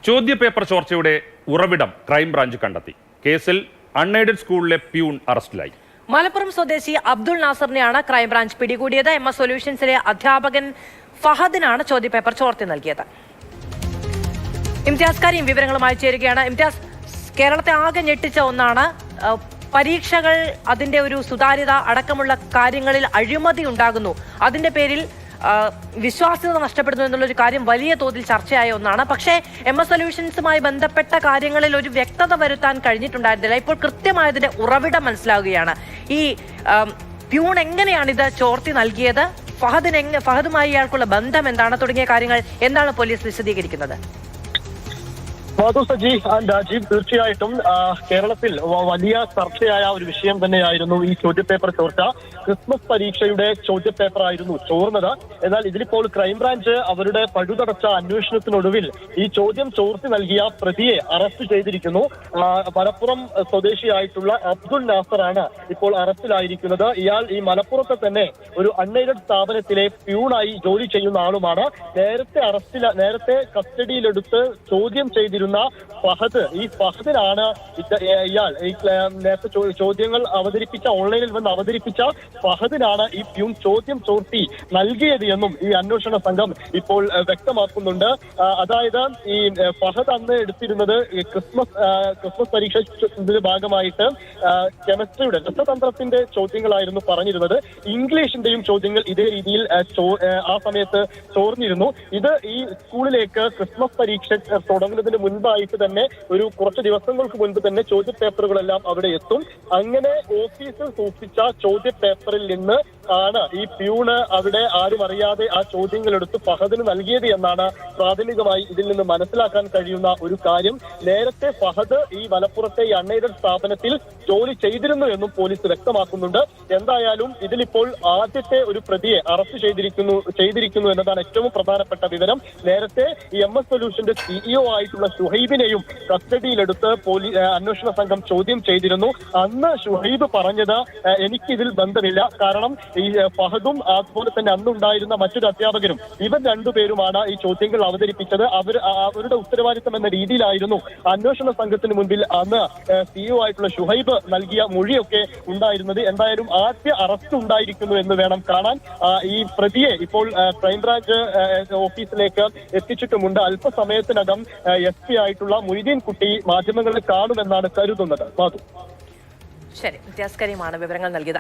ചോദ്യപേപ്പർ ചോർച്ചയുടെ ഉറവിടം ക്രൈംബ്രാഞ്ച് കണ്ടെത്തി. കേസിൽ അൺഎയ്ഡഡ് സ്കൂളിലെ പ്യൂൺ അറസ്റ്റിലായി. മലപ്പുറം സ്വദേശി അബ്ദുൾ നാസറിനെയാണ് ക്രൈംബ്രാഞ്ച് പിടികൂടിയത്. MS സൊല്യൂഷൻസിലെ അധ്യാപകൻ ഫഹദിനാണ് ചോദ്യപേപ്പർ ചോർത്തി നൽകിയത്. ഇംതിയാസ് കരീം വിവരങ്ങളുമായി ചേരുകയാണ്. ഇംതിയാസ്, കേരളത്തെ ആകെ ഞെട്ടിച്ച ഒന്നാണ് പരീക്ഷകൾ, അതിന്റെ ഒരു സുതാര്യത അടക്കമുള്ള കാര്യങ്ങളിൽ അഴിമതി ഉണ്ടാകുന്നു, അതിന്റെ പേരിൽ വിശ്വാസ്യത നഷ്ടപ്പെടുന്നു എന്നുള്ളൊരു കാര്യം വലിയ തോതിൽ ചർച്ചയായ ഒന്നാണ്. പക്ഷേ MS സൊല്യൂഷൻസുമായി ബന്ധപ്പെട്ട കാര്യങ്ങളിൽ ഒരു വ്യക്തത വരുത്താൻ കഴിഞ്ഞിട്ടുണ്ടായിരുന്നില്ല. ഇപ്പോൾ കൃത്യമായതിന്റെ ഉറവിടം മനസ്സിലാവുകയാണ്. ഈ പ്യൂൺ എങ്ങനെയാണ് ഇത് ചോർത്തി നൽകിയത്, ഫഹദുമായി ഇയാൾക്കുള്ള ബന്ധം എന്താണ് തുടങ്ങിയ കാര്യങ്ങൾ എന്താണ് പോലീസ് വിശദീകരിക്കുന്നത്? സജി ആൻഡ് രാജീവ്, തീർച്ചയായിട്ടും കേരളത്തിൽ വലിയ ചർച്ചയായ ഒരു വിഷയം തന്നെയായിരുന്നു ഈ ചോദ്യപേപ്പർ ചോർച്ച. ക്രിസ്മസ് പരീക്ഷയുടെ ചോദ്യപേപ്പർ ആയിരുന്നു ചോർന്നത്. എന്നാൽ ഇതിലിപ്പോൾ ക്രൈംബ്രാഞ്ച് അവരുടെ പഴുതടച്ച അന്വേഷണത്തിനൊടുവിൽ ഈ ചോദ്യം ചോർത്തി നൽകിയ പ്രതിയെ അറസ്റ്റ് ചെയ്തിരിക്കുന്നു. മലപ്പുറം സ്വദേശിയായിട്ടുള്ള അബ്ദുൾ നാസറാണ് ഇപ്പോൾ അറസ്റ്റിലായിരിക്കുന്നത്. ഇയാൾ ഈ മലപ്പുറത്തെ തന്നെ ഒരു അൺഎയ്ഡഡ് സ്ഥാപനത്തിലെ പ്യൂണായി ജോലി ചെയ്യുന്ന ആളുമാണ്. നേരത്തെ കസ്റ്റഡിയിലെടുത്ത് ചോദ്യം ചെയ്തിരുന്ന ഫഹദ്, ഈ ഫഹദിനാണ് ഇയാൾ ഈ നേരത്തെ ചോദ്യങ്ങൾ അവതരിപ്പിച്ച, ഓൺലൈനിൽ വന്ന് അവതരിപ്പിച്ച ഫഹദിനാണ് ഈ പ്യൂൺ ചോദ്യം ചോർത്തി നൽകിയത് എന്നും ഈ അന്വേഷണ സംഘം ഇപ്പോൾ വ്യക്തമാക്കുന്നുണ്ട്. അതായത് ഈ ഫഹദ് അന്ന് എടുത്തിരുന്നത് ക്രിസ്മസ് പരീക്ഷയുടെ ഭാഗമായിട്ട് കെമിസ്ട്രിയുടെ രസതന്ത്രത്തിന്റെ ചോദ്യങ്ങളായിരുന്നു പറഞ്ഞിരുന്നത്. ഇംഗ്ലീഷിന്റെയും ചോദ്യങ്ങൾ ഇതേ രീതിയിൽ ആ സമയത്ത് ചോർന്നിരുന്നു. ഇത് ഈ സ്കൂളിലേക്ക് ക്രിസ്മസ് പരീക്ഷ തുടങ്ങുന്നതിന് മുൻപായിട്ട് തന്നെ കുറച്ച് ദിവസങ്ങൾക്ക് മുൻപ് തന്നെ ചോദ്യപേപ്പറുകളെല്ലാം അവിടെ എത്തും. അങ്ങനെ ഓഫീസിൽ സൂക്ഷിച്ച ചോദ്യപേപ്പറിൽ നിന്ന് ആണ് ഈ പ്യൂണ് അവിടെ ആരും അറിയാതെ ആ ചോദ്യങ്ങൾ എടുത്ത് ഫഹദിന് നൽകിയത് എന്നാണ് പ്രാഥമികമായി ഇതിൽ നിന്ന് മനസ്സിലാക്കാൻ കഴിയുന്ന ഒരു കാര്യം. നേരത്തെ ഫഹദ് ഈ മലപ്പുറത്തെ ഈ അൺഎയ്ഡഡ് സ്ഥാപനത്തിൽ ജോലി ചെയ്തിരുന്നു എന്നും പോലീസ് വ്യക്തമാക്കുന്നുണ്ട്. എന്തായാലും ഇതിലിപ്പോൾ ആദ്യത്തെ ഒരു പ്രതിയെ അറസ്റ്റ് ചെയ്തിരിക്കുന്നു എന്നതാണ് ഏറ്റവും പ്രധാനപ്പെട്ട വിവരം. നേരത്തെ ഈ MS സൊല്യൂഷന്റെ CEO ആയിട്ടുള്ള ഷുഹൈബിനെയും കസ്റ്റഡിയിലെടുത്ത് അന്വേഷണ സംഘം ചോദ്യം ചെയ്തിരുന്നു. അന്ന് ഷുഹൈബ് പറഞ്ഞത് എനിക്കിതിൽ ബന്ധമില്ല, കാരണം ഈ ഫഹദും അതുപോലെ തന്നെ അന്നുണ്ടായിരുന്ന മറ്റൊരു അധ്യാപകരും ഇവർ രണ്ടുപേരുമാണ് ഈ ചോദ്യങ്ങൾ അവതരിപ്പിച്ചത്. അവരുടെ ഉത്തരവാദിത്തം എന്ന രീതിയിലായിരുന്നു അന്വേഷണ സംഘത്തിന് മുൻപിൽ അന്ന് CEO ആയിട്ടുള്ള ഷുഹൈബ് നൽകിയ മൊഴിയൊക്കെ ഉണ്ടായിരുന്നത്. എന്തായാലും ആദ്യ അറസ്റ്റ് ഉണ്ടായിരിക്കുന്നു എന്ന് വേണം കാണാൻ. ഈ പ്രതിയെ ഇപ്പോൾ ക്രൈംബ്രാഞ്ച് ഓഫീസിലേക്ക് എത്തിച്ചിട്ടുമുണ്ട്. അല്പസമയത്തിനകം SP ആയിട്ടുള്ള മൊയ്തീൻ കുട്ടി മാധ്യമങ്ങളെ കാണുമെന്നാണ് കരുതുന്നത്. ശരി, ഇംതിയാസ് കരീമാണ് വിവരങ്ങൾ നൽകിയത്.